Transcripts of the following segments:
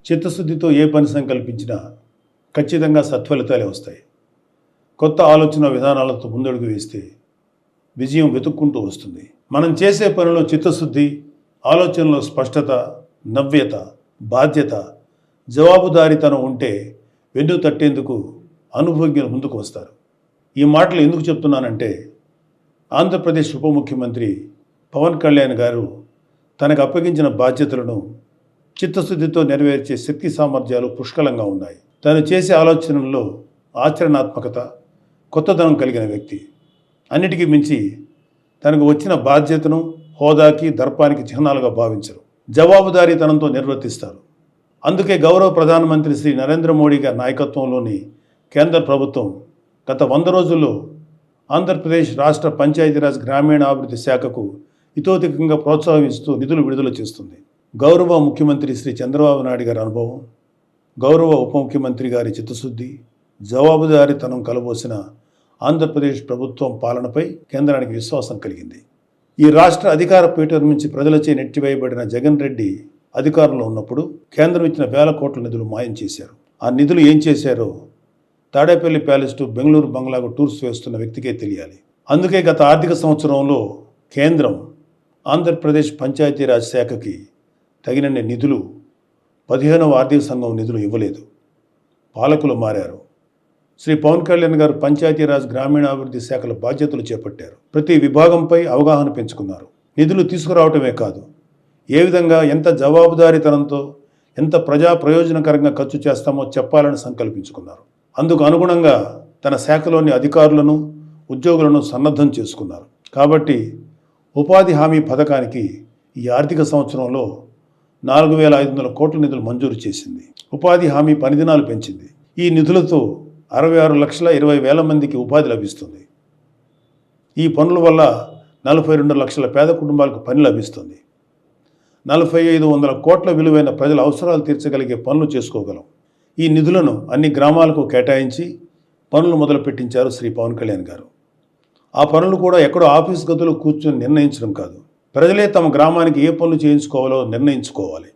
చిత్తశుద్ధితో ఏ పని సంకల్పించినా ఖచ్చితంగా సత్ఫలితాలే వస్తాయి. కొత్త ఆలోచన విధానాలతో ముందడుగు వేస్తే విజయం వెతుక్కుంటూ వస్తుంది. మనం చేసే పనిలో చిత్తశుద్ధి, ఆలోచనలో స్పష్టత, నవ్యత, బాధ్యత, జవాబుదారీతనం ఉంటే వెన్ను తట్టేందుకు అనుభవజ్ఞులు ముందుకు వస్తారు. ఈ మాటలు ఎందుకు చెప్తున్నానంటే, ఆంధ్రప్రదేశ్ ఉప ముఖ్యమంత్రి పవన్ కళ్యాణ్ గారు తనకు అప్పగించిన బాధ్యతలను చిత్తశుద్ధితో నెరవేర్చే శక్తి సామర్థ్యాలు పుష్కలంగా ఉన్నాయి. తను చేసే ఆలోచనల్లో ఆచరణాత్మకత, కొత్తదనం కలిగిన వ్యక్తి. అన్నిటికీ మించి తనకు వచ్చిన బాధ్యతను హోదాకి, దర్పానికి చిహ్నాలుగా భావించరు. జవాబుదారీతనంతో నిర్వర్తిస్తారు. అందుకే గౌరవ ప్రధానమంత్రి శ్రీ నరేంద్ర మోడీ గారి నాయకత్వంలోని కేంద్ర ప్రభుత్వం గత 100 రోజుల్లో ఆంధ్రప్రదేశ్ రాష్ట్ర పంచాయతీరాజ్ గ్రామీణాభివృద్ధి శాఖకు ఇతోధికంగా ప్రోత్సాహిస్తూ నిధులు విడుదల చేస్తుంది. గౌరవ ముఖ్యమంత్రి శ్రీ చంద్రబాబు నాయుడు గారి అనుభవం, గౌరవ ఉప ముఖ్యమంత్రి గారి చిత్తశుద్ధి, జవాబుదారీతనం కలబోసిన ఆంధ్రప్రదేశ్ ప్రభుత్వం పాలనపై కేంద్రానికి విశ్వాసం కలిగింది. ఈ రాష్ట్ర అధికార పీఠం నుంచి ప్రజలచే నెట్టివేయబడిన జగన్ రెడ్డి అధికారంలో ఉన్నప్పుడు కేంద్రం ఇచ్చిన వేల కోట్ల నిధులు మాయం చేశారు. ఆ నిధులు ఏం చేశారో తాడేపల్లి ప్యాలెస్ టు బెంగళూరు బంగ్లాకు టూర్స్ వేస్తున్న వ్యక్తికే తెలియాలి. అందుకే గత ఆర్థిక సంవత్సరంలో కేంద్రం ఆంధ్రప్రదేశ్ పంచాయతీరాజ్ శాఖకి తగినన్ని నిధులు 15వ ఆర్థిక సంఘం నిధులు ఇవ్వలేదు. పాలకులు మారారు. శ్రీ పవన్ కళ్యాణ్ గారు పంచాయతీరాజ్ గ్రామీణాభివృద్ధి శాఖల బాధ్యతలు చేపట్టారు. ప్రతి విభాగంపై అవగాహన పెంచుకున్నారు. నిధులు తీసుకురావటమే కాదు, ఏ విధంగా ఎంత జవాబుదారీతనంతో ఎంత ప్రజా ప్రయోజనకరంగా ఖర్చు చేస్తామో చెప్పాలని సంకల్పించుకున్నారు. అందుకు అనుగుణంగా తన శాఖలోని అధికారులను, ఉద్యోగులను సన్నద్ధం చేసుకున్నారు. కాబట్టి ఉపాధి హామీ పథకానికి ఈ ఆర్థిక సంవత్సరంలో 4,500 కోట్ల నిధులు మంజూరు చేసింది. ఉపాధి హామీ పని దినాలు పెంచింది. ఈ నిధులతో 66,20,000 మందికి ఉపాధి లభిస్తుంది. ఈ పనుల వల్ల 42 లక్షల పేద కుటుంబాలకు పని లభిస్తుంది. 4,500 కోట్ల విలువైన ప్రజల అవసరాలు తీర్చగలిగే పనులు చేసుకోగలం. ఈ నిధులను అన్ని గ్రామాలకు కేటాయించి పనులు మొదలుపెట్టించారు శ్రీ పవన్ కళ్యాణ్ గారు. ఆ పనులు కూడా ఎక్కడో ఆఫీస్ గదులు కూర్చొని నిర్ణయించడం కాదు, ప్రజలే తమ గ్రామానికి ఏ పనులు చేయించుకోవాలో నిర్ణయించుకోవాలి.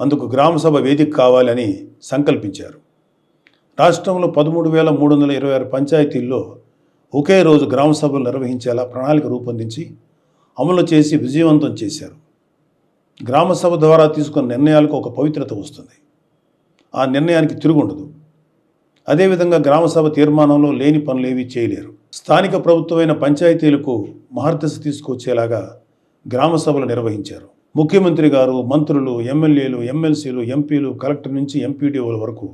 అందుకు గ్రామసభ వేదిక కావాలని సంకల్పించారు. రాష్ట్రంలో 13,326 పంచాయతీల్లో ఒకే రోజు గ్రామసభలు నిర్వహించేలా ప్రణాళిక రూపొందించి అమలు చేసి విజయవంతం చేశారు. గ్రామసభ ద్వారా తీసుకున్న నిర్ణయాలకు ఒక పవిత్రత వస్తుంది. ఆ నిర్ణయానికి తిరుగుండదు. అదేవిధంగా గ్రామసభ తీర్మానంలో లేని పనులేవీ చేయలేరు. స్థానిక ప్రభుత్వమైన పంచాయతీలకు మహర్దశ తీసుకొచ్చేలాగా గ్రామసభలు నిర్వహించారు. ముఖ్యమంత్రి గారు, మంత్రులు, ఎమ్మెల్యేలు, ఎమ్మెల్సీలు, ఎంపీలు, కలెక్టర్ నుంచి ఎంపీడీఓల వరకు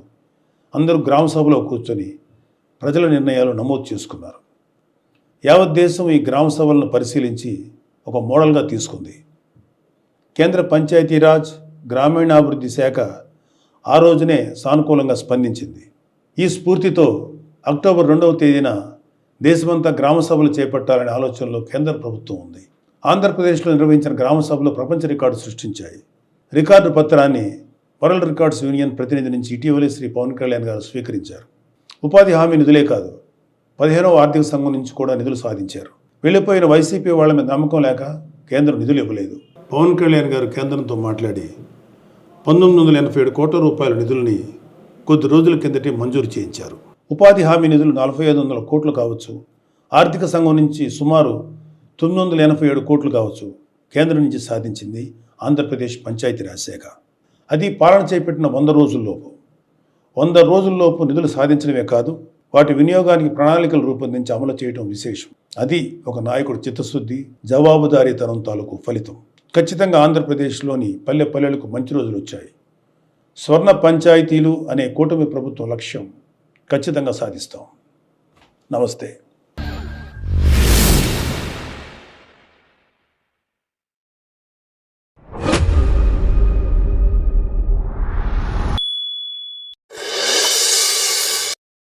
అందరూ గ్రామసభలో కూర్చొని ప్రజల నిర్ణయాలు నమోదు చేసుకున్నారు. యావత్ దేశం ఈ గ్రామసభలను పరిశీలించి ఒక మోడల్గా తీసుకుంది. కేంద్ర పంచాయతీరాజ్ గ్రామీణాభివృద్ధి శాఖ ఆ రోజునే సానుకూలంగా స్పందించింది. ఈ స్ఫూర్తితో అక్టోబర్ 2వ తేదీన దేశమంతా గ్రామసభలు చేపట్టాలనే ఆలోచనలో కేంద్ర ప్రభుత్వం ఉంది. ఆంధ్రప్రదేశ్లో నిర్వహించిన గ్రామసభలు ప్రపంచ రికార్డు సృష్టించాయి. రికార్డు పత్రాన్ని వరల్డ్ రికార్డ్స్ యూనియన్ ప్రతినిధి నుంచి ఇటీవలే శ్రీ పవన్ కళ్యాణ్ గారు స్వీకరించారు. ఉపాధి హామీ నిధులే కాదు, 15వ ఆర్థిక సంఘం నుంచి కూడా నిధులు సాధించారు. వెళ్ళిపోయిన వైసీపీ వాళ్ళ మీద నమ్మకం లేక కేంద్రం నిధులు ఇవ్వలేదు. పవన్ కళ్యాణ్ గారు కేంద్రంతో మాట్లాడి 1987 కోట్ల రూపాయల నిధుల్ని కొద్ది రోజుల కిందటే మంజూరు చేయించారు. ఉపాధి హామీ నిధులు 4,500 కోట్లు కావచ్చు, ఆర్థిక సంఘం నుంచి సుమారు 987 కోట్లు కావచ్చు, కేంద్రం నుంచి సాధించింది ఆంధ్రప్రదేశ్ పంచాయతీరాజ్ శాఖ. అది పాలన చేపట్టిన 100 రోజుల్లోపు. 100 రోజుల్లోపు నిధులు సాధించడమే కాదు, వాటి వినియోగానికి ప్రణాళికలు రూపొందించి అమలు చేయడం విశేషం. అది ఒక నాయకుడు చిత్తశుద్ధి, జవాబుదారీతనం తాలూకు ఫలితం. ఖచ్చితంగా ఆంధ్రప్రదేశ్లోని పల్లె పల్లెలకు మంచి రోజులు వచ్చాయి. స్వర్ణ పంచాయతీలు అనే కూటమి ప్రభుత్వం లక్ష్యం ఖచ్చితంగా సాధిస్తాం. నమస్తే.